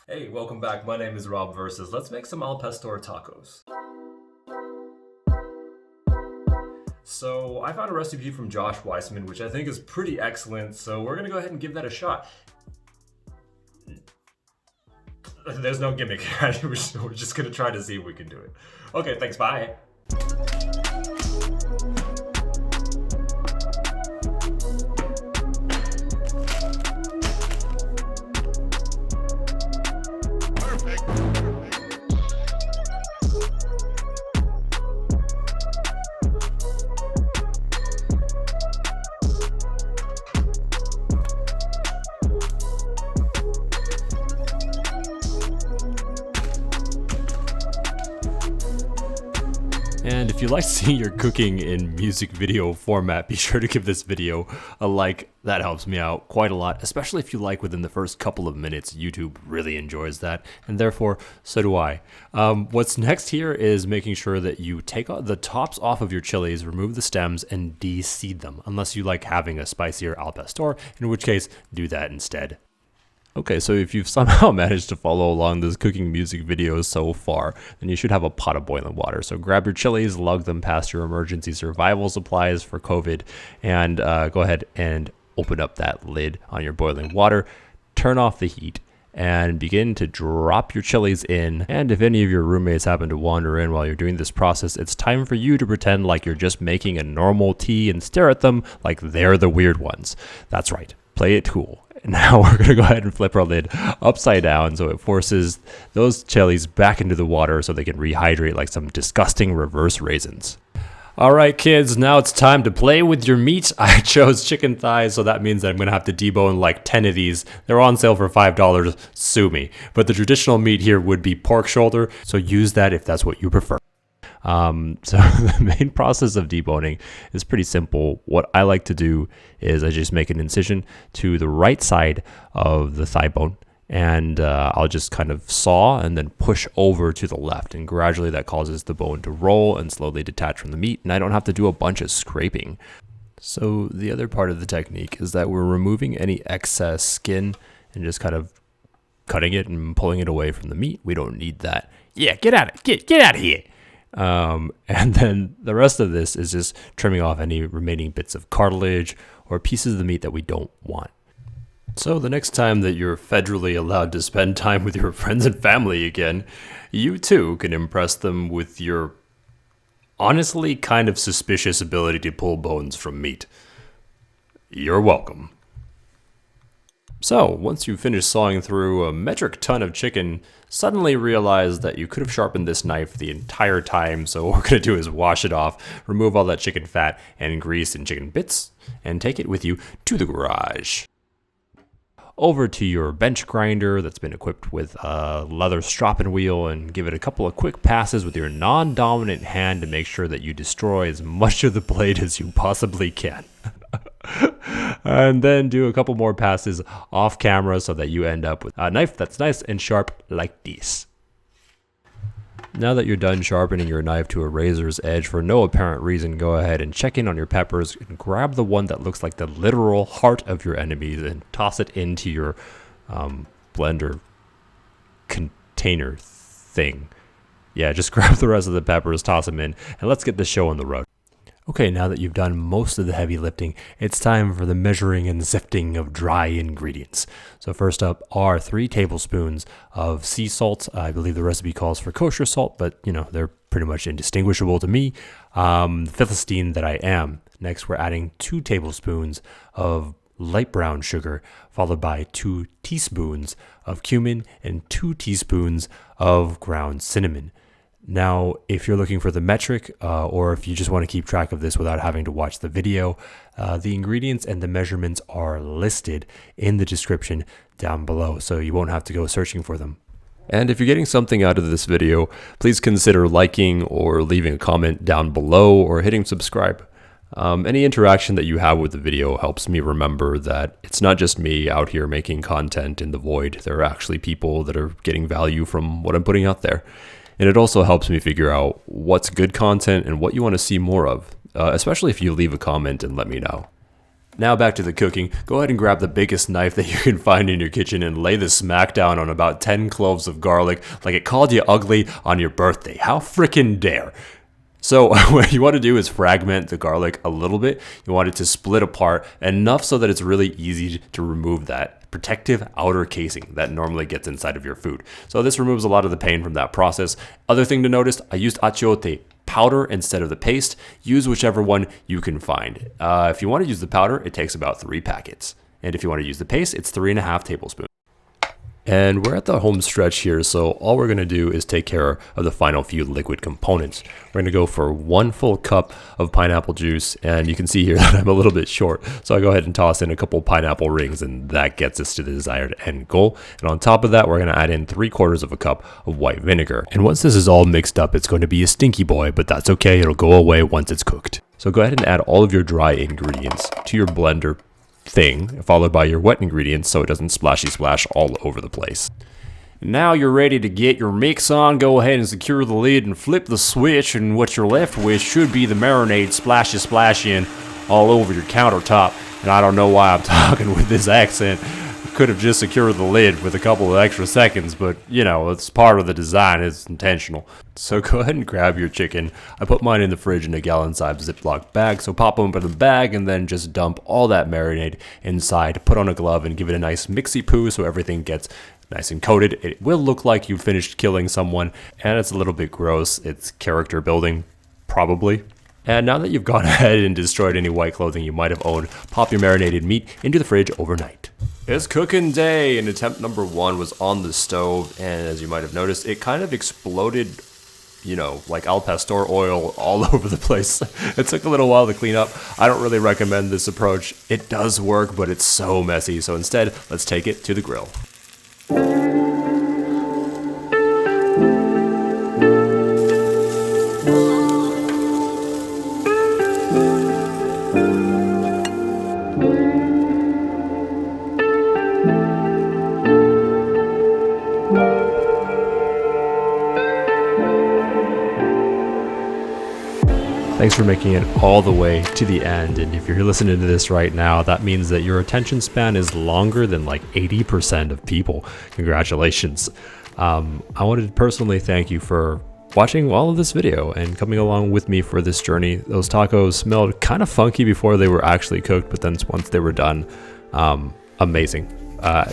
Hey, welcome back. My name is Rob versus let's make some al pastor tacos. So I found a recipe from Josh Weissman, which I think is pretty excellent. So we're gonna go ahead and give that a shot. There's no gimmick. We're just gonna try to see if we can do it. Okay, thanks, bye. And if you like seeing your cooking in music video format, be sure to give this video a like. That helps me out quite a lot, especially if you like within the first couple of minutes. YouTube really enjoys that, and therefore, so do I. What's next here is making sure that you take the tops off of your chilies, remove the stems, and de-seed them, unless you like having a spicier al pastor, in which case, do that instead. Okay, so if you've somehow managed to follow along this cooking music video so far, then you should have a pot of boiling water. So grab your chilies, lug them past your emergency survival supplies for COVID, and go ahead and open up that lid on your boiling water, turn off the heat, and begin to drop your chilies in. And if any of your roommates happen to wander in while you're doing this process, it's time for you to pretend like you're just making a normal tea and stare at them like they're the weird ones. That's right, play it cool. Now we're going to go ahead and flip our lid upside down so it forces those chilies back into the water so they can rehydrate like some disgusting reverse raisins. All right, kids, now it's time to play with your meat. I chose chicken thighs, so that means that I'm going to have to debone like 10 of these. They're on sale for $5, sue me. But the traditional meat here would be pork shoulder, so use that if that's what you prefer. So the main process of deboning is pretty simple. What I like to do is I just make an incision to the right side of the thigh bone, and I'll just kind of saw and then push over to the left, and gradually that causes the bone to roll and slowly detach from the meat, and I don't have to do a bunch of scraping. So the other part of the technique is that we're removing any excess skin and just kind of cutting it and pulling it away from the meat. We don't need that. Yeah, get out of here. And then the rest of this is just trimming off any remaining bits of cartilage or pieces of the meat that we don't want. So the next time that you're federally allowed to spend time with your friends and family again, you too can impress them with your honestly kind of suspicious ability to pull bones from meat. You're welcome. So, once you finish sawing through a metric ton of chicken, suddenly realize that you could have sharpened this knife the entire time, so what we're going to do is wash it off, remove all that chicken fat and grease and chicken bits, and take it with you to the garage. Over to your bench grinder that's been equipped with a leather stropping wheel, and give it a couple of quick passes with your non-dominant hand to make sure that you destroy as much of the blade as you possibly can. And then do a couple more passes off camera so that you end up with a knife that's nice and sharp like this. Now that you're done sharpening your knife to a razor's edge for no apparent reason, go ahead and check in on your peppers and grab the one that looks like the literal heart of your enemies and toss it into your blender container thing. Yeah, just grab the rest of the peppers, toss them in, and let's get the show on the road. Okay, now that you've done most of the heavy lifting, it's time for the measuring and sifting of dry ingredients. So first up are 3 tablespoons of sea salt. I believe the recipe calls for kosher salt, but they're pretty much indistinguishable to me. Philistine that I am. Next, we're adding 2 tablespoons of light brown sugar, followed by 2 teaspoons of cumin and 2 teaspoons of ground cinnamon. Now, if you're looking for the metric, or if you just want to keep track of this without having to watch the video, the ingredients and the measurements are listed in the description down below, so you won't have to go searching for them. And if you're getting something out of this video, please consider liking or leaving a comment down below or hitting subscribe. Any interaction that you have with the video helps me remember that it's not just me out here making content in the void. There are actually people that are getting value from what I'm putting out there. And it also helps me figure out what's good content and what you want to see more of, especially if you leave a comment and let me know. Now back to the cooking. Go ahead and grab the biggest knife that you can find in your kitchen and lay the smack down on about 10 cloves of garlic like it called you ugly on your birthday. How frickin' dare. So what you want to do is fragment the garlic a little bit. You want it to split apart enough so that it's really easy to remove that protective outer casing that normally gets inside of your food. So this removes a lot of the pain from that process. Other thing to notice, I used achiote powder instead of the paste. Use whichever one you can find. If you want to use the powder, it takes about 3 packets. And if you want to use the paste, it's 3.5 tablespoons. And we're at the home stretch here, so all we're going to do is take care of the final few liquid components. We're going to go for 1 full cup of pineapple juice, and you can see here that I'm a little bit short, so I go ahead and toss in a couple pineapple rings, and that gets us to the desired end goal. And on top of that, we're going to add in 3/4 cup of white vinegar. And once this is all mixed up, it's going to be a stinky boy, but that's okay, it'll go away once it's cooked. So go ahead and add all of your dry ingredients to your blender thing, followed by your wet ingredients so it doesn't splashy splash all over the place. Now you're ready to get your mix on. Go ahead and secure the lid and flip the switch, and what you're left with should be the marinade splashing all over your countertop. And I don't know why I'm talking with this accent. Could have just secured the lid with a couple of extra seconds, but you know, it's part of the design, it's intentional. So go ahead and grab your chicken. I put mine in the fridge in a gallon-sized Ziploc bag, so pop open the bag and then just dump all that marinade inside, put on a glove and give it a nice mixy poo so everything gets nice and coated. It will look like you finished killing someone, and it's a little bit gross. It's character building, probably. And now that you've gone ahead and destroyed any white clothing you might have owned, pop your marinated meat into the fridge overnight. It's cooking day, and attempt number 1 was on the stove, and as you might have noticed, it kind of exploded, you know, like al pastor oil all over the place. It took a little while to clean up. I don't really recommend this approach. It does work, but it's so messy, so instead, let's take it to the grill. Thanks for making it all the way to the end, and if you're listening to this right now, that means that your attention span is longer than like 80% of people. Congratulations. I wanted to personally thank you for watching all of this video and coming along with me for this journey. Those tacos smelled kind of funky before they were actually cooked, but then once they were done, amazing.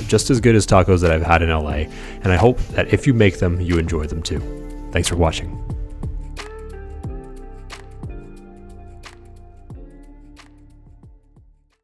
Just as good as tacos that I've had in LA, and I hope that if you make them, you enjoy them too. Thanks for watching.